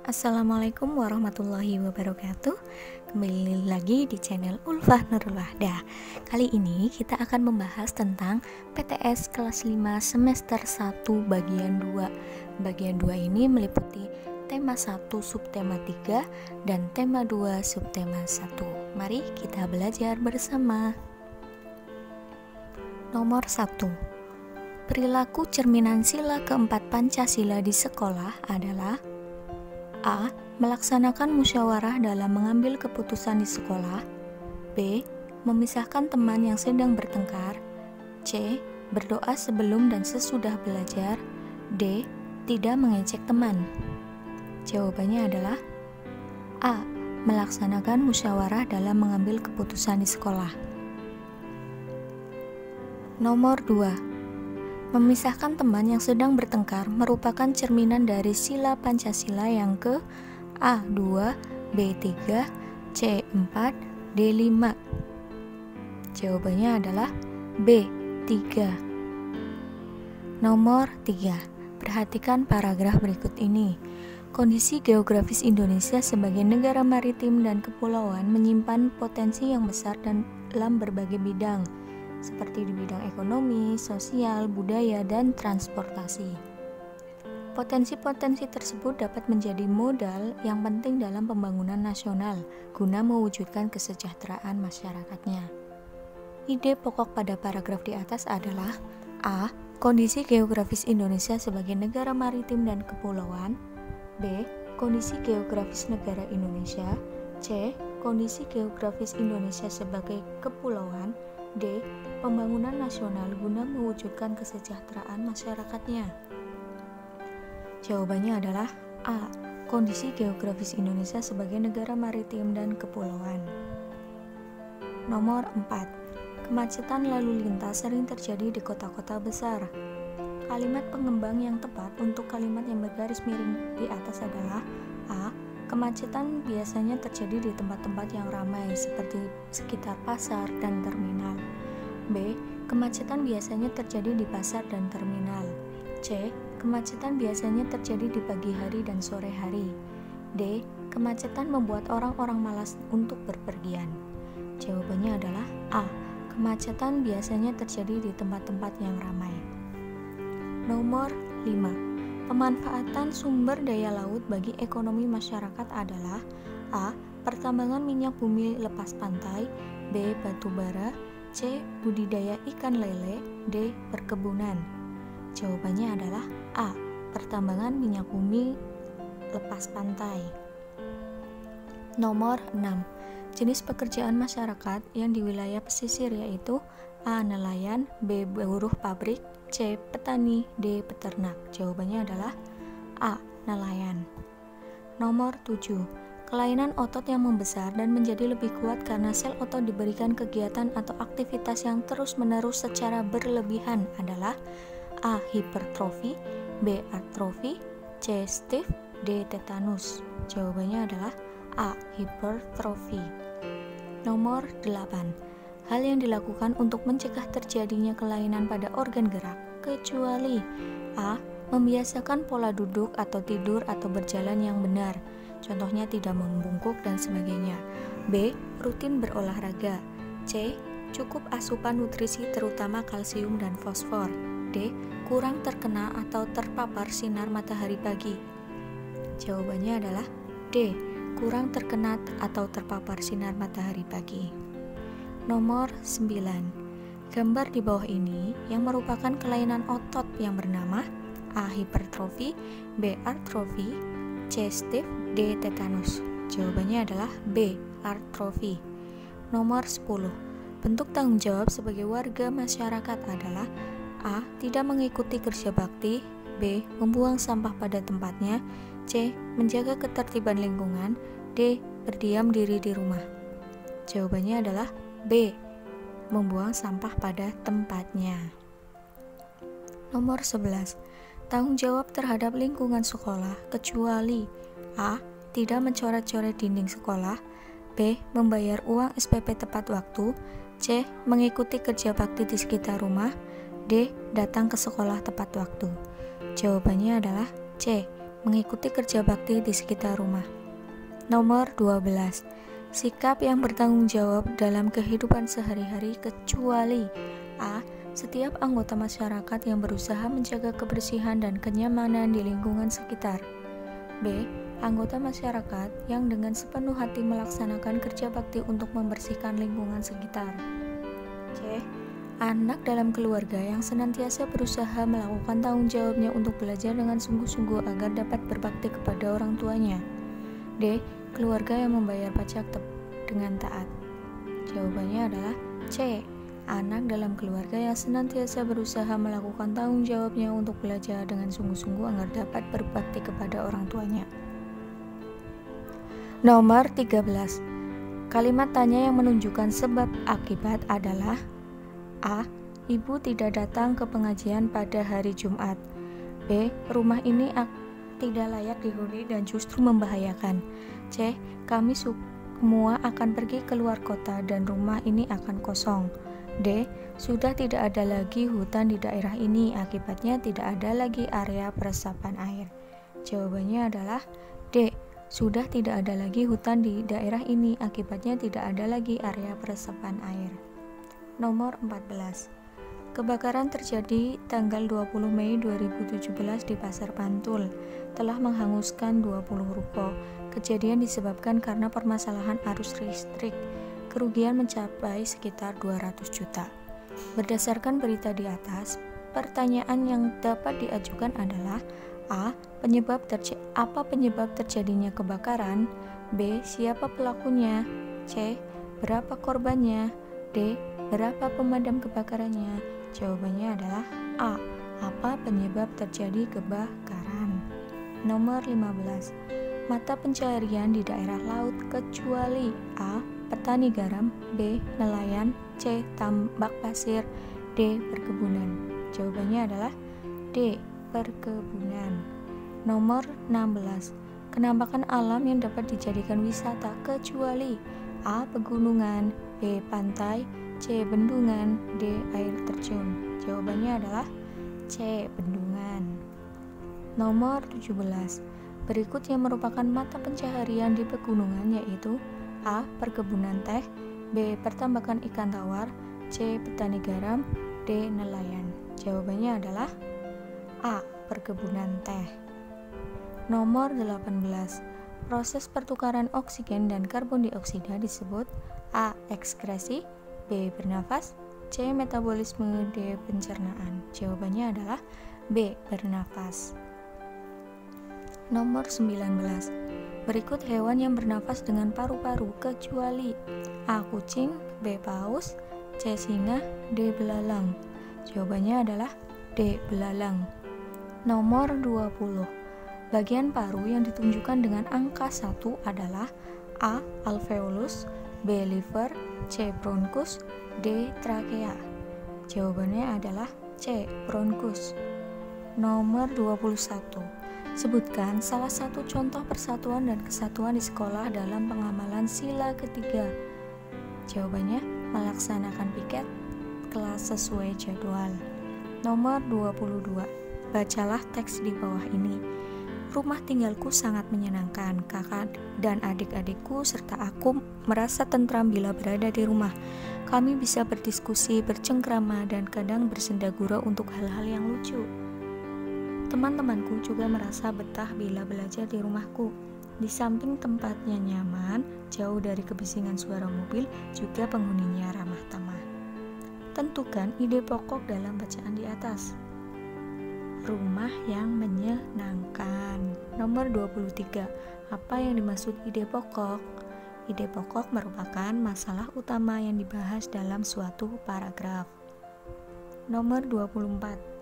Assalamualaikum warahmatullahi wabarakatuh. Kembali lagi di channel Ulfah Nurul Wahdah. Kali ini kita akan membahas tentang PTS kelas 5 semester 1 bagian 2. Bagian 2 ini meliputi tema 1 subtema 3 dan tema 2 subtema 1. Mari kita belajar bersama. Nomor 1. Perilaku cerminan sila keempat Pancasila di sekolah adalah A. Melaksanakan musyawarah dalam mengambil keputusan di sekolah. B. Memisahkan teman yang sedang bertengkar. C. Berdoa sebelum dan sesudah belajar. D. Tidak mengejek teman. Jawabannya adalah A. Melaksanakan musyawarah dalam mengambil keputusan di sekolah. Nomor 2. Memisahkan teman yang sedang bertengkar merupakan cerminan dari sila Pancasila yang ke A2, B3, C4, D5. Jawabannya adalah B3. Nomor 3. Perhatikan paragraf berikut ini. Kondisi geografis Indonesia sebagai negara maritim dan kepulauan menyimpan potensi yang besar dalam berbagai bidang, seperti di bidang ekonomi, sosial, budaya, dan transportasi. Potensi-potensi tersebut dapat menjadi modal yang penting dalam pembangunan nasional guna mewujudkan kesejahteraan masyarakatnya. Ide pokok pada paragraf di atas adalah A. Kondisi geografis Indonesia sebagai negara maritim dan kepulauan. B. Kondisi geografis negara Indonesia. C. Kondisi geografis Indonesia sebagai kepulauan. D. Pembangunan nasional guna mewujudkan kesejahteraan masyarakatnya. Jawabannya adalah A. Kondisi geografis Indonesia sebagai negara maritim dan kepulauan. Nomor 4. Kemacetan lalu lintas sering terjadi di kota-kota besar. Kalimat pengembang yang tepat untuk kalimat yang bergaris miring di atas adalah A. Kemacetan biasanya terjadi di tempat-tempat yang ramai seperti sekitar pasar dan terminal. B. Kemacetan biasanya terjadi di pasar dan terminal. C. Kemacetan biasanya terjadi di pagi hari dan sore hari. D. Kemacetan membuat orang-orang malas untuk berpergian. Jawabannya adalah A. Kemacetan biasanya terjadi di tempat-tempat yang ramai. Nomor 5. Pemanfaatan sumber daya laut bagi ekonomi masyarakat adalah A. Pertambangan minyak bumi lepas pantai. B. Batu bara. C. Budidaya ikan lele. D. Perkebunan. Jawabannya adalah A. Pertambangan minyak bumi lepas pantai. Nomor 6. Jenis pekerjaan masyarakat yang di wilayah pesisir yaitu A. Nelayan. B. Buruh pabrik. C. Petani. D. Peternak. Jawabannya adalah A. Nelayan. Nomor 7. Kelainan otot yang membesar dan menjadi lebih kuat karena sel otot diberikan kegiatan atau aktivitas yang terus-menerus secara berlebihan adalah A. Hipertrofi. B. Atrofi. C. Stiff. D. Tetanus. Jawabannya adalah A. Hipertrofi. Nomor 8. Hal yang dilakukan untuk mencegah terjadinya kelainan pada organ gerak, kecuali A. Membiasakan pola duduk atau tidur atau berjalan yang benar, contohnya tidak membungkuk dan sebagainya. B. Rutin berolahraga. C. Cukup asupan nutrisi terutama kalsium dan fosfor. D. Kurang terkena atau terpapar sinar matahari pagi. Jawabannya adalah D. Kurang terkena atau terpapar sinar matahari pagi. Nomor 9. Gambar di bawah ini yang merupakan kelainan otot yang bernama A. Hipertrofi. B. Atrofi. C. Stiff. D. Tetanus. Jawabannya adalah B. Atrofi. Nomor 10. Bentuk tanggung jawab sebagai warga masyarakat adalah A. Tidak mengikuti kerja bakti. B. Membuang sampah pada tempatnya. C. Menjaga ketertiban lingkungan. D. Berdiam diri di rumah. Jawabannya adalah B. Membuang sampah pada tempatnya. Nomor 11. Tanggung jawab terhadap lingkungan sekolah kecuali A. Tidak mencoret-coret dinding sekolah. B. Membayar uang SPP tepat waktu. C. Mengikuti kerja bakti di sekitar rumah. D. Datang ke sekolah tepat waktu. Jawabannya adalah C. mengikuti kerja bakti di sekitar rumah. Nomor 12. Sikap yang bertanggung jawab dalam kehidupan sehari-hari kecuali A. Setiap anggota masyarakat yang berusaha menjaga kebersihan dan kenyamanan di lingkungan sekitar. B. Anggota masyarakat yang dengan sepenuh hati melaksanakan kerja bakti untuk membersihkan lingkungan sekitar. C. Anak dalam keluarga yang senantiasa berusaha melakukan tanggung jawabnya untuk belajar dengan sungguh-sungguh agar dapat berbakti kepada orang tuanya. D. Keluarga yang membayar pajak dengan taat. Jawabannya adalah C. Anak dalam keluarga yang senantiasa berusaha melakukan tanggung jawabnya untuk belajar dengan sungguh-sungguh agar dapat berbakti kepada orang tuanya. Nomor 13. Kalimat tanya yang menunjukkan sebab akibat adalah A. Ibu tidak datang ke pengajian pada hari Jumat. B. Rumah ini tidak layak dihuni dan justru membahayakan. C. Kami semua akan pergi keluar kota dan rumah ini akan kosong. D. Sudah tidak ada lagi hutan di daerah ini, akibatnya tidak ada lagi area peresapan air. Jawabannya adalah D. Sudah tidak ada lagi hutan di daerah ini, akibatnya tidak ada lagi area peresapan air. Nomor 14. Kebakaran terjadi tanggal 20 Mei 2017 di Pasar Bantul, telah menghanguskan 20 ruko. Kejadian disebabkan karena permasalahan arus listrik. Kerugian mencapai sekitar 200 juta. Berdasarkan berita di atas, pertanyaan yang dapat diajukan adalah A. Apa penyebab terjadinya kebakaran? B. Siapa pelakunya? C. Berapa korbannya? D. Berapa pemadam kebakarannya? Jawabannya adalah A. Apa penyebab terjadi kebakaran? Nomor 15. Mata pencaharian di daerah laut kecuali A. Petani garam, B. Nelayan, C. Tambak pasir, D. Perkebunan. Jawabannya adalah D. Perkebunan. Nomor 16. Penampakan alam yang dapat dijadikan wisata kecuali A. Pegunungan, B. Pantai, C. Bendungan, D. Air terjun. Jawabannya adalah C. Bendungan. Nomor 17. Berikut yang merupakan mata pencaharian di pegunungan yaitu A. Perkebunan teh, B. Pertambakan ikan tawar, C. Petani garam, D. Nelayan. Jawabannya adalah A. Perkebunan teh. Nomor 18. Proses pertukaran oksigen dan karbon dioksida disebut A. Ekskresi, B. Bernafas, C. Metabolisme, D. Pencernaan. Jawabannya adalah B. Bernafas. Nomor 19. Berikut hewan yang bernafas dengan paru-paru kecuali A. Kucing, B. Paus, C. Singa, D. Belalang. Jawabannya adalah D. Belalang. Nomor 20. Bagian paru yang ditunjukkan dengan angka 1 adalah A. Alveolus, B. Liver, C. Bronkus, D. Trakea. Jawabannya adalah C. Bronkus. Nomor 21. Sebutkan salah satu contoh persatuan dan kesatuan di sekolah dalam pengamalan sila ketiga. Jawabannya, melaksanakan piket kelas sesuai jadwal. Nomor 22. Bacalah teks di bawah ini. Rumah tinggalku sangat menyenangkan. Kakak dan adik-adikku serta aku merasa tentram bila berada di rumah. Kami bisa berdiskusi, bercengkrama, dan kadang bersenda-gurau untuk hal-hal yang lucu. Teman-temanku juga merasa betah bila belajar di rumahku. Di samping tempatnya nyaman, jauh dari kebisingan suara mobil, juga penghuninya ramah tamah. Tentukan ide pokok dalam bacaan di atas. Rumah yang menyenangkan. Nomor 23. Apa yang dimaksud ide pokok? Ide pokok merupakan masalah utama yang dibahas dalam suatu paragraf. Nomor 24.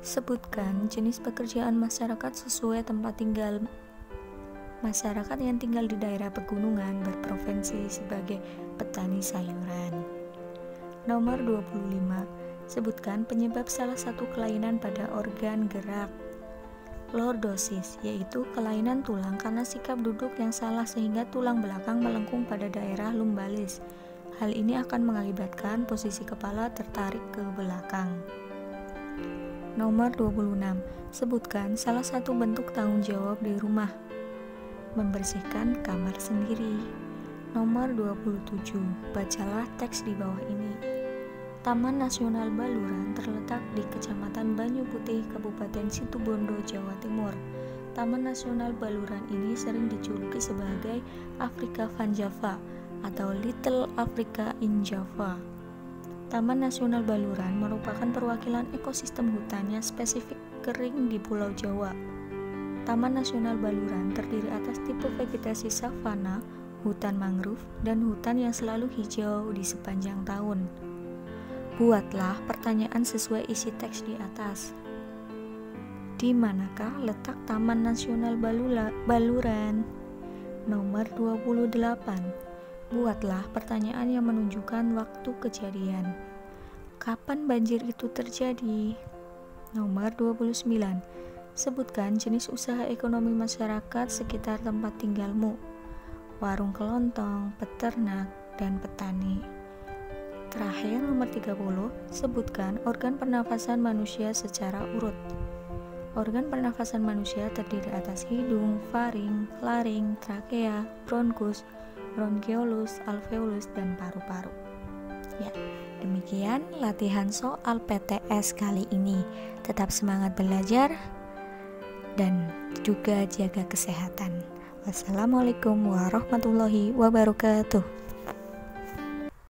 Sebutkan jenis pekerjaan masyarakat sesuai tempat tinggal. Masyarakat yang tinggal di daerah pegunungan berprofesi sebagai petani sayuran. Nomor 25. Sebutkan penyebab salah satu kelainan pada organ gerak. Lordosis, yaitu kelainan tulang karena sikap duduk yang salah sehingga tulang belakang melengkung pada daerah lumbalis. Hal ini akan mengakibatkan posisi kepala tertarik ke belakang. Nomor 26. Sebutkan salah satu bentuk tanggung jawab di rumah. Membersihkan kamar sendiri. Nomor 27. Bacalah teks di bawah ini. Taman Nasional Baluran terletak di Kecamatan Banyu Putih, Kabupaten Situbondo, Jawa Timur. Taman Nasional Baluran ini sering dijuluki sebagai Afrika Van Java atau Little Africa in Java. Taman Nasional Baluran merupakan perwakilan ekosistem hutan yang spesifik kering di Pulau Jawa. Taman Nasional Baluran terdiri atas tipe vegetasi savana, hutan mangrove, dan hutan yang selalu hijau di sepanjang tahun. Buatlah pertanyaan sesuai isi teks di atas. Di manakah letak Taman Nasional Baluran? Nomor 28. Buatlah pertanyaan yang menunjukkan waktu kejadian. Kapan banjir itu terjadi? Nomor 29. Sebutkan jenis usaha ekonomi masyarakat sekitar tempat tinggalmu. Warung kelontong, peternak, dan petani. Terakhir, nomor 30. Sebutkan organ pernafasan manusia secara urut. Organ pernafasan manusia terdiri atas hidung, faring, laring, trakea, bronkus, bronkiolus, alveolus, dan paru-paru. Ya, demikian latihan soal PTS kali ini. Tetap semangat belajar dan juga jaga kesehatan. Wassalamualaikum warahmatullahi wabarakatuh.